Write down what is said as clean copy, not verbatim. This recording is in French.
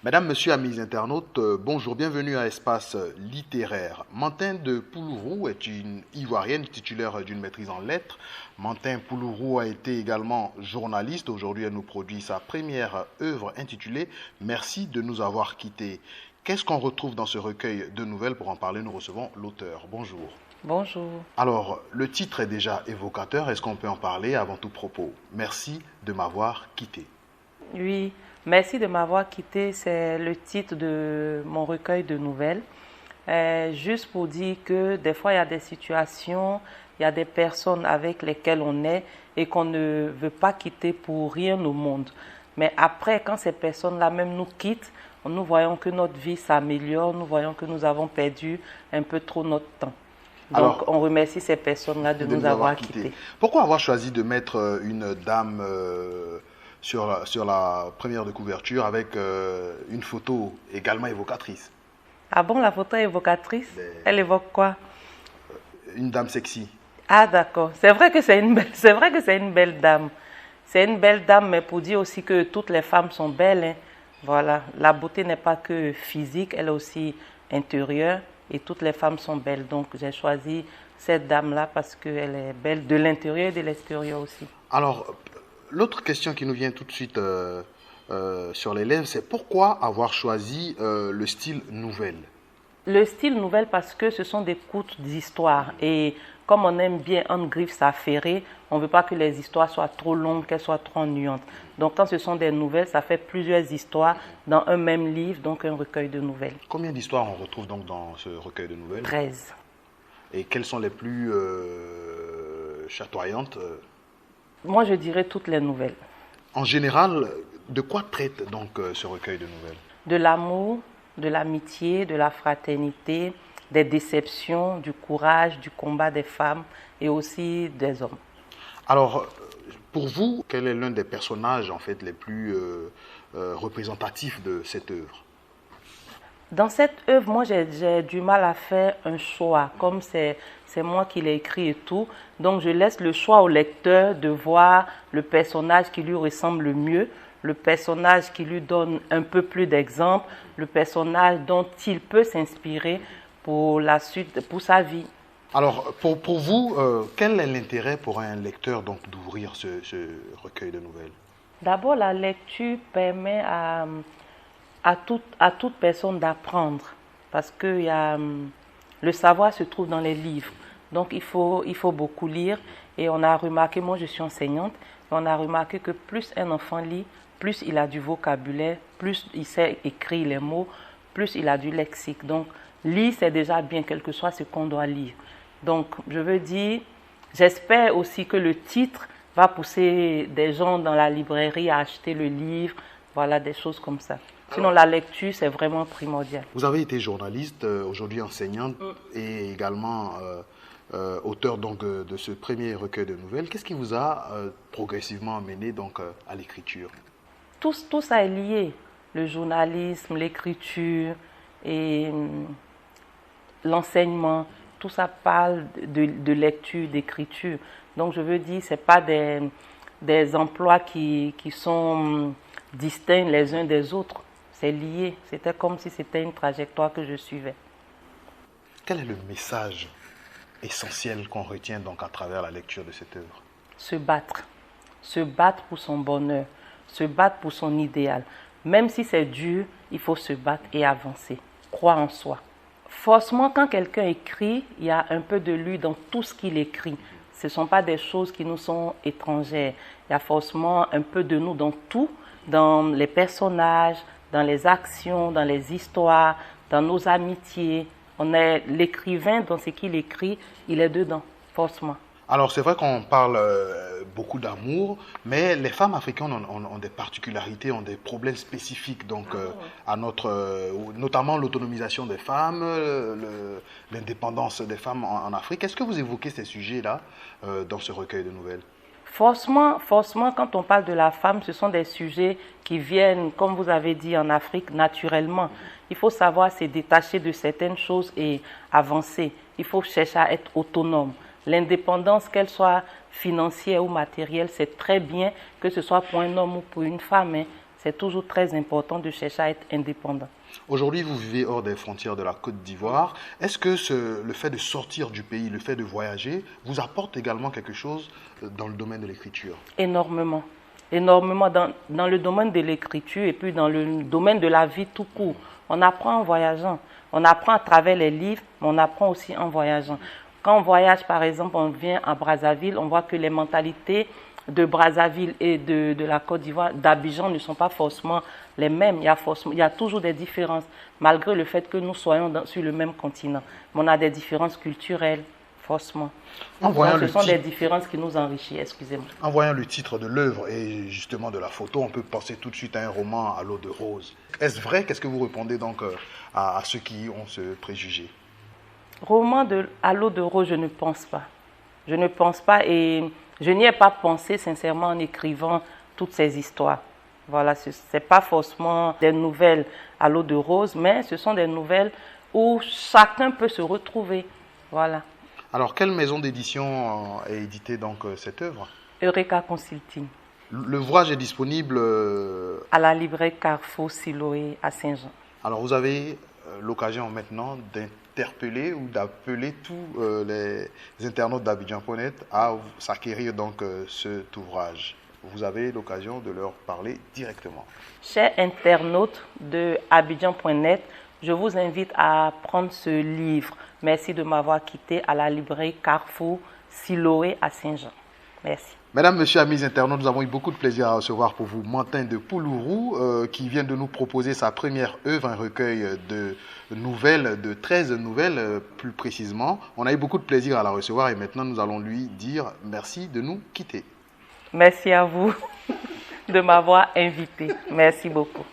Mesdames, Messieurs, amis internautes, bonjour, bienvenue à Espace littéraire. Mantin de Poulourou est une Ivoirienne titulaire d'une maîtrise en lettres. Mantin Poulourou a été également journaliste. Aujourd'hui, elle nous produit sa première œuvre intitulée « Merci de nous avoir quittés ». Qu'est-ce qu'on retrouve dans ce recueil de nouvelles? Pour en parler, nous recevons l'auteur. Bonjour. Bonjour. Alors, le titre est déjà évocateur. Est-ce qu'on peut en parler avant tout propos? Merci de m'avoir quitté. Oui, merci de m'avoir quitté. C'est le titre de mon recueil de nouvelles. Juste pour dire que des fois, il y a des situations, il y a des personnes avec lesquelles on est et qu'on ne veut pas quitter pour rien au monde. Mais après, quand ces personnes-là même nous quittent, nous voyons que notre vie s'améliore, nous voyons que nous avons perdu un peu trop notre temps. Donc, alors, on remercie ces personnes-là de nous avoir quittés. Pourquoi avoir choisi de mettre une dame sur la première de couverture avec une photo également évocatrice? Ah bon, la photo est évocatrice? Elle évoque quoi? Une dame sexy. Ah d'accord, c'est vrai que c'est une belle dame. C'est une belle dame, mais pour dire aussi que toutes les femmes sont belles. Hein. Voilà, la beauté n'est pas que physique, elle est aussi intérieure et toutes les femmes sont belles. Donc j'ai choisi cette dame-là parce qu'elle est belle de l'intérieur et de l'extérieur aussi. Alors, l'autre question qui nous vient tout de suite sur les lèvres, c'est pourquoi avoir choisi le style nouvelle? Le style nouvelle parce que ce sont des courtes histoires et comme on aime bien en griffe s'affairer, on ne veut pas que les histoires soient trop longues, qu'elles soient trop ennuyantes. Donc quand ce sont des nouvelles, ça fait plusieurs histoires dans un même livre, donc un recueil de nouvelles. Combien d'histoires on retrouve donc dans ce recueil de nouvelles? 13. Et quelles sont les plus chatoyantes? Moi, je dirais toutes les nouvelles. En général, de quoi traite donc ce recueil de nouvelles? De l'amour, de l'amitié, de la fraternité, des déceptions, du courage, du combat des femmes et aussi des hommes. Alors, pour vous, quel est l'un des personnages en fait les plus représentatifs de cette œuvre? Dans cette œuvre, moi, j'ai du mal à faire un choix, comme c'est moi qui l'ai écrit et tout. Donc, je laisse le choix au lecteur de voir le personnage qui lui ressemble le mieux, le personnage qui lui donne un peu plus d'exemples, le personnage dont il peut s'inspirer pour la suite, pour sa vie. Alors, pour vous, quel est l'intérêt pour un lecteur donc d'ouvrir ce recueil de nouvelles? D'abord, la lecture permet à toute personne d'apprendre parce que le savoir se trouve dans les livres. Donc, il faut beaucoup lire et on a remarqué, moi je suis enseignante, et on a remarqué que plus un enfant lit, plus il a du vocabulaire, plus il sait écrire les mots, plus il a du lexique. Donc, lire, c'est déjà bien, quel que soit ce qu'on doit lire. Donc, je veux dire, j'espère aussi que le titre va pousser des gens dans la librairie à acheter le livre, voilà, des choses comme ça. Sinon, la lecture, c'est vraiment primordial. Vous avez été journaliste, aujourd'hui enseignante et également auteur donc, de ce premier recueil de nouvelles. Qu'est-ce qui vous a progressivement amené donc, à l'écriture? Tout ça est lié. Le journalisme, l'écriture et l'enseignement, tout ça parle de lecture, d'écriture. Donc, je veux dire, ce n'est pas des emplois qui sont distincts les uns des autres. C'est lié. C'était comme si c'était une trajectoire que je suivais. Quel est le message essentiel qu'on retient donc à travers la lecture de cette œuvre? Se battre. Se battre pour son bonheur. Se battre pour son idéal. Même si c'est dur, il faut se battre et avancer. Croire en soi. Forcément, quand quelqu'un écrit, il y a un peu de lui dans tout ce qu'il écrit. Ce ne sont pas des choses qui nous sont étrangères. Il y a forcément un peu de nous dans tout, dans les personnages, dans les actions, dans les histoires, dans nos amitiés. On est l'écrivain dans ce qu'il écrit, il est dedans, forcément. Alors c'est vrai qu'on parle beaucoup d'amour, mais les femmes africaines ont des particularités, ont des problèmes spécifiques, donc à notamment l'autonomisation des femmes, l'indépendance des femmes en Afrique. Est-ce que vous évoquez ces sujets-là dans ce recueil de nouvelles? Forcément, quand on parle de la femme, ce sont des sujets qui viennent, comme vous avez dit, en Afrique, naturellement. Il faut savoir se détacher de certaines choses et avancer. Il faut chercher à être autonome. L'indépendance, qu'elle soit financière ou matérielle, c'est très bien, que ce soit pour un homme ou pour une femme. Hein. c'est toujours très important de chercher à être indépendant. Aujourd'hui, vous vivez hors des frontières de la Côte d'Ivoire. Est-ce que le fait de sortir du pays, le fait de voyager, vous apporte également quelque chose dans le domaine de l'écriture? Énormément. Énormément dans le domaine de l'écriture et puis dans le domaine de la vie tout court. On apprend en voyageant. On apprend à travers les livres, mais on apprend aussi en voyageant. Quand on voyage, par exemple, on vient à Brazzaville, on voit que les mentalités de Brazzaville et de la Côte d'Ivoire, d'Abidjan, ne sont pas forcément les mêmes. Il y a toujours des différences, malgré le fait que nous soyons sur le même continent. Mais on a des différences culturelles, forcément. Ce sont des différences qui nous enrichissent, excusez-moi. En voyant le titre de l'œuvre et justement de la photo, on peut penser tout de suite à un roman à l'eau de rose. Est-ce vrai? Qu'est-ce que vous répondez donc à ceux qui ont ce préjugé? Roman à l'eau de rose, je ne pense pas. Je ne pense pas et je n'y ai pas pensé sincèrement en écrivant toutes ces histoires. Voilà, ce n'est pas forcément des nouvelles à l'eau de rose, mais ce sont des nouvelles où chacun peut se retrouver. Voilà. Alors, quelle maison d'édition a édité donc cette œuvre? Eureka Consulting. L'ouvrage est disponible à la librairie Carrefour Siloé à Saint-Jean. Alors, vous avez l'occasion maintenant d'interpeller ou d'appeler tous les internautes d'Abidjan.net à s'acquérir donc cet ouvrage. Vous avez l'occasion de leur parler directement. Chers internautes de Abidjan.net, je vous invite à prendre ce livre. Merci de m'avoir quitté à la librairie Carrefour Siloé à Saint-Jean. Merci. Mesdames, Messieurs, amis internautes, nous avons eu beaucoup de plaisir à recevoir pour vous Mantin de Poulourou qui vient de nous proposer sa première œuvre, un recueil de nouvelles, de 13 nouvelles plus précisément. On a eu beaucoup de plaisir à la recevoir et maintenant nous allons lui dire merci de nous quitter. Merci à vous de m'avoir invité. Merci beaucoup.